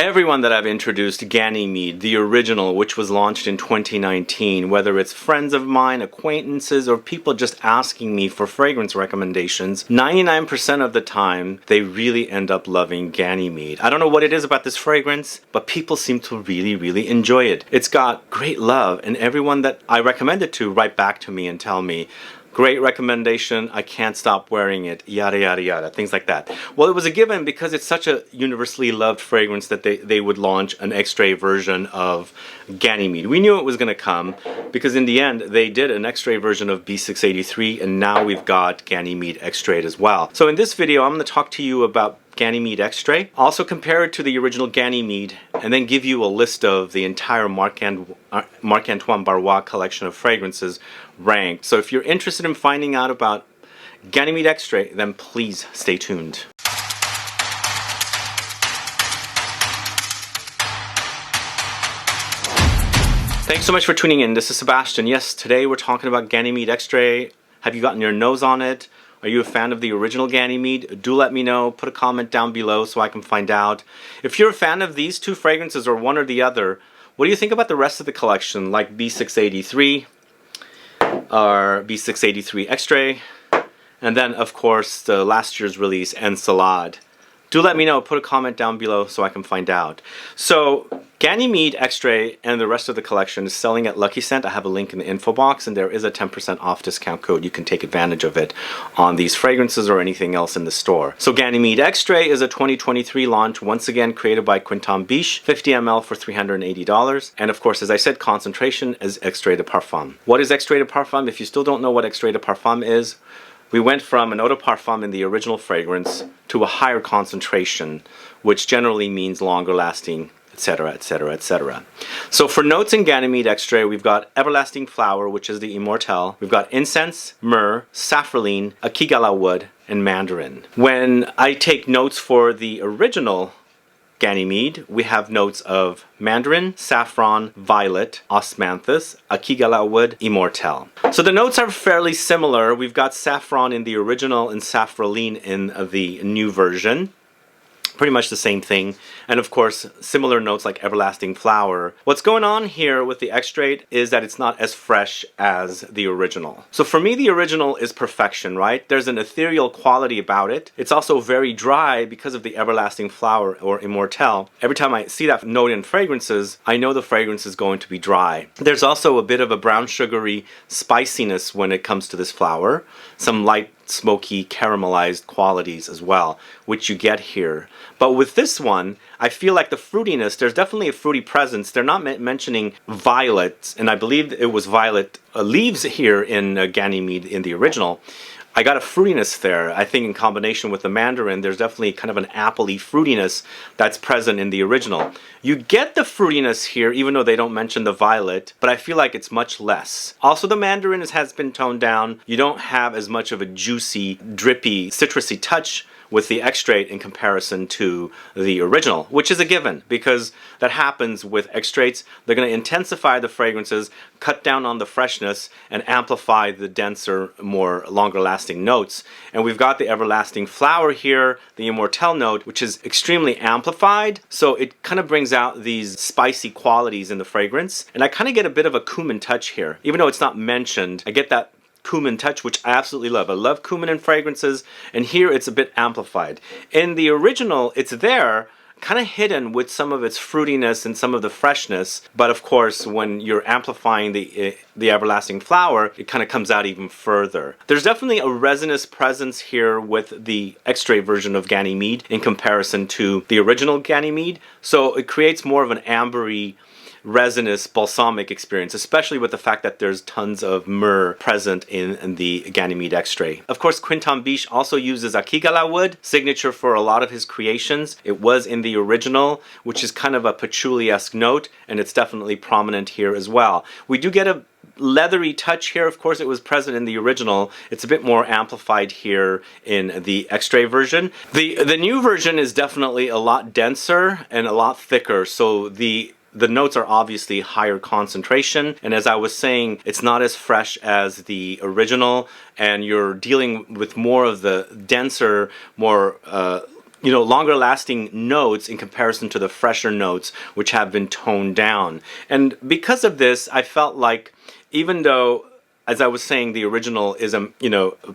everyone that I've introduced Ganymede, the original, which was launched in 2019, whether it's friends of mine, acquaintances, or people just asking me for fragrance recommendations, 99% of the time, they really end up loving Ganymede. I don't know what it is about this fragrance, but people seem to really enjoy it. It's got great love, and everyone that I recommend it to write back to me and tell me, great recommendation, I can't stop wearing it, yada yada yada, things like that. Well, it was a given because it's such a universally loved fragrance that they would launch an extrait version of Ganymede. We knew it was going to come because in the end they did an extrait version of B683, and now we've got Ganymede Extrait as well. So in this video I'm going to talk to you about Ganymede Extrait, also compare it to the original Ganymede, and then give you a list of the entire Marc-Antoine Barrois collection of fragrances ranked. So if you're interested in finding out about Ganymede Extrait, then please stay tuned. Thanks so much for tuning in. This is Sebastian. Yes, today we're talking about Ganymede Extrait. Have you gotten your nose on it? Are you a fan of the original Ganymede? Do let me know. Put a comment down below so I can find out. If you're a fan of these two fragrances or one or the other, what do you think about the rest of the collection, like B683 or B683 Extrait, and then of course the last year's release, Encelade? Do let me know. Put a comment down below so I can find out. So Ganymede Extrait and the rest of the collection is selling at Lucky Scent. I have a link in the info box, and there is a 10% off discount code. You can take advantage of it on these fragrances or anything else in the store. So Ganymede Extrait is a 2023 launch, once again created by Quentin Bisch, 50 ml for $380. And of course, as I said, concentration is Extrait de Parfum. What is Extrait de Parfum? If you still don't know what Extrait de Parfum is, we went from an Eau De Parfum in the original fragrance to a higher concentration, which generally means longer lasting, etc, etc, etc. So for notes in Ganymede Extrait, we've got Everlasting Flower, which is the Immortelle. We've got Incense, Myrrh, Safraleine, Akigalawood, and Mandarin. When I take notes for the original Ganymede, we have notes of Mandarin, Saffron, Violet, Osmanthus, Akigalawood, Immortelle. So the notes are fairly similar. We've got Saffron in the original and Safraleine in the new version. Pretty much the same thing, and of course similar notes like Everlasting Flower. What's going on here with the Extrait is that it's not as fresh as the original. So for me, the original is perfection, right? There's an ethereal quality about it. It's also very dry because of the Everlasting Flower or Immortelle. Every time I see that note in fragrances, I know the fragrance is going to be dry. There's also a bit of a brown sugary spiciness when it comes to this flower. Some light smoky caramelized qualities as well, which you get here. But with this one, I feel like the fruitiness, there's definitely a fruity presence. They're not mentioning violets, and I believe it was violet leaves here in Ganymede in the original. I got a fruitiness there. I think in combination with the Mandarin, there's definitely kind of an appley fruitiness that's present in the original. You get the fruitiness here, even though they don't mention the violet, but I feel like it's much less. Also, the Mandarin has been toned down. You don't have as much of a juicy, drippy, citrusy touch with the Extrait in comparison to the original, which is a given because that happens with extraits. They're going to intensify the fragrances, cut down on the freshness, and amplify the denser, more longer lasting notes. And we've got the Everlasting Flower here, the Immortelle note, which is extremely amplified, so it kind of brings out these spicy qualities in the fragrance. And I kind of get a bit of a cumin touch here. Even though it's not mentioned, I get that cumin touch, which I absolutely love. I love cumin in fragrances, and here it's a bit amplified. In the original, it's there, kind of hidden with some of its fruitiness and some of the freshness, but of course when you're amplifying the Everlasting Flower, it kind of comes out even further. There's definitely a resinous presence here with the Extrait version of Ganymede in comparison to the original Ganymede, so it creates more of an ambery, resinous, balsamic experience, especially with the fact that there's tons of myrrh present in the Ganymede Extrait. Of course, Quentin Bisch also uses Akigalawood, signature for a lot of his creations. It was in the original, which is kind of a patchouli-esque note, and it's definitely prominent here as well. We do get a leathery touch here. Of course, it was present in the original. It's a bit more amplified here in the Extrait version. The new version is definitely a lot denser and a lot thicker, so the notes are obviously higher concentration, and as I was saying, it's not as fresh as the original, and you're dealing with more of the denser, more longer lasting notes in comparison to the fresher notes which have been toned down. And because of this, I felt like, even though, as I was saying, the original is a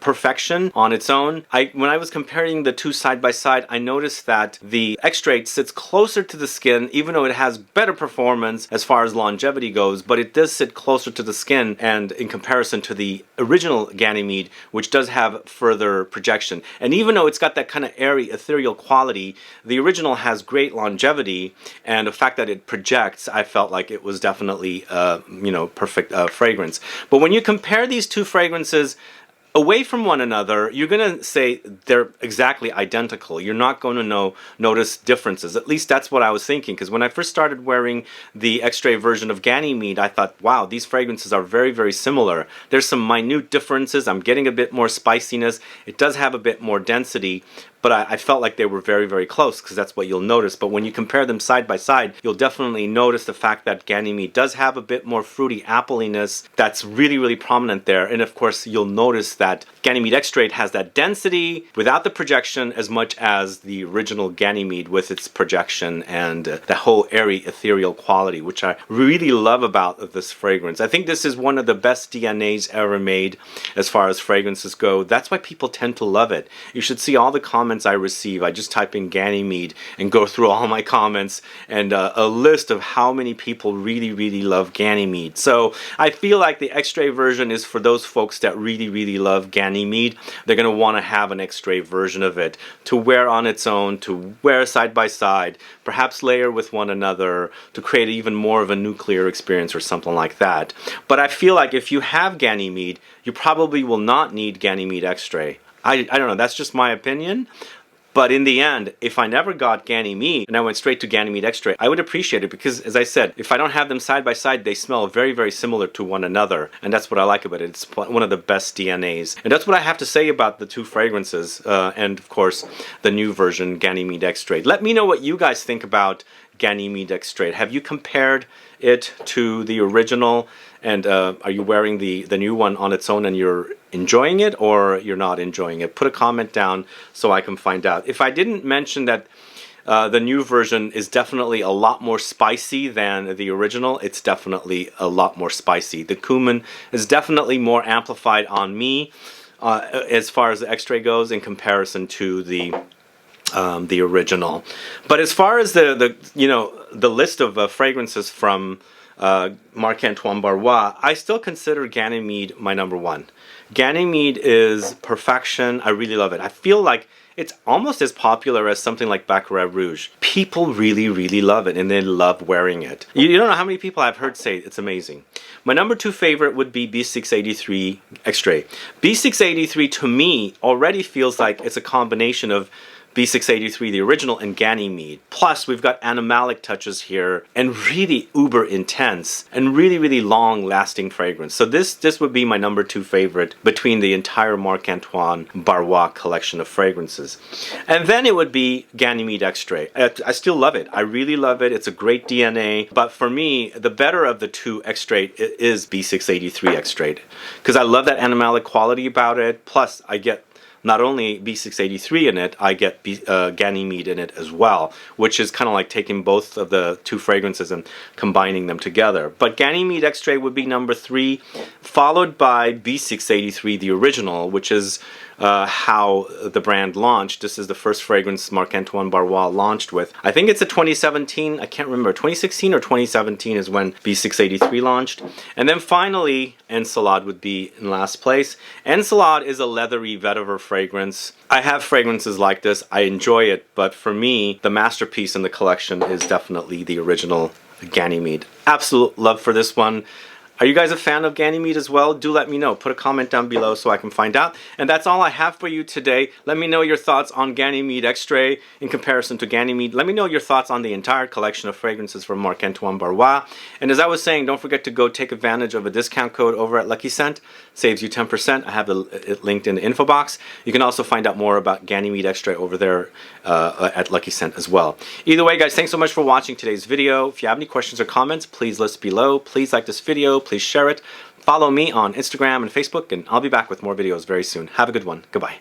perfection on its own, when I was comparing the two side by side, I noticed that the extrait sits closer to the skin, even though it has better performance as far as longevity goes, but it does sit closer to the skin, and in comparison to the original Ganymede, which does have further projection. And even though it's got that kind of airy, ethereal quality, the original has great longevity, and the fact that it projects, I felt like it was definitely perfect fragrance. But when you compare these two fragrances away from one another, you're going to say they're exactly identical. You're not going to notice differences. At least that's what I was thinking, because when I first started wearing the extrait version of Ganymede, I thought, wow, these fragrances are very, very similar. There's some minute differences. I'm getting a bit more spiciness. It does have a bit more density, but I felt like they were very, very close, because that's what you'll notice. But when you compare them side by side, you'll definitely notice the fact that Ganymede does have a bit more fruity appliness that's really, really prominent there. And of course, you'll notice that Ganymede Extrait has that density without the projection as much as the original Ganymede with its projection and the whole airy, ethereal quality, which I really love about this fragrance. I think this is one of the best DNAs ever made as far as fragrances go. That's why people tend to love it. You should see all the comments I receive. I just type in Ganymede and go through all my comments, and a list of how many people really, really love Ganymede. So I feel like the extrait version is for those folks that really, really love Ganymede. They're going to want to have an extrait version of it to wear on its own, to wear side by side, perhaps layer with one another to create even more of a nuclear experience or something like that. But I feel like if you have Ganymede, you probably will not need Ganymede Extrait. I don't know, that's just my opinion. But in the end, if I never got Ganymede and I went straight to Ganymede Extrait, I would appreciate it, because, as I said, if I don't have them side by side, they smell very, very similar to one another. And that's what I like about it. It's one of the best DNAs. And that's what I have to say about the two fragrances. And, of course, the new version, Ganymede Extrait. Let me know what you guys think about Ganymede Extrait. Have you compared it to the original? And are you wearing the new one on its own and you're enjoying it, or you're not enjoying it? Put a comment down so I can find out. If I didn't mention that the new version is definitely a lot more spicy than the original, it's definitely a lot more spicy. The cumin is definitely more amplified on me as far as the extrait goes in comparison to the original. But as far as the list of fragrances from Marc-Antoine Barrois, I still consider Ganymede my #1. Ganymede is perfection. I really love it. I feel like it's almost as popular as something like Baccarat Rouge. People really, really love it, and they love wearing it. You don't know how many people I've heard say it's amazing. My #2 favorite would be B683 Extrait. B683 to me already feels like it's a combination of B683, the original, and Ganymede. Plus, we've got animalic touches here, and really uber intense, and really, really long-lasting fragrance. So this would be my #2 favorite between the entire Marc-Antoine Barrois collection of fragrances. And then it would be Ganymede Extrait. I still love it. I really love it. It's a great DNA. But for me, the better of the two extrait is B683 Extrait, because I love that animalic quality about it. Plus, I get not only B683 in it, I get Ganymede in it as well, which is kind of like taking both of the two fragrances and combining them together. But Ganymede Extrait would be #3, followed by B683, the original, which is how the brand launched. This is the first fragrance Marc-Antoine Barrois launched with. I think it's a 2017, I can't remember, 2016 or 2017 is when B683 launched. And then finally, Encelade would be in last place. Encelade is a leathery vetiver fragrance. I have fragrances like this, I enjoy it, but for me, the masterpiece in the collection is definitely the original Ganymede. Absolute love for this one. Are you guys a fan of Ganymede as well? Do let me know. Put a comment down below so I can find out. And that's all I have for you today. Let me know your thoughts on Ganymede Extrait in comparison to Ganymede. Let me know your thoughts on the entire collection of fragrances from Marc-Antoine Barrois. And as I was saying, don't forget to go take advantage of a discount code over at Lucky Scent. Saves you 10%. I have it linked in the info box. You can also find out more about Ganymede Extrait over there at Lucky Scent as well. Either way, guys, thanks so much for watching today's video. If you have any questions or comments, please list below. Please like this video. Please share it. Follow me on Instagram and Facebook, and I'll be back with more videos very soon. Have a good one. Goodbye.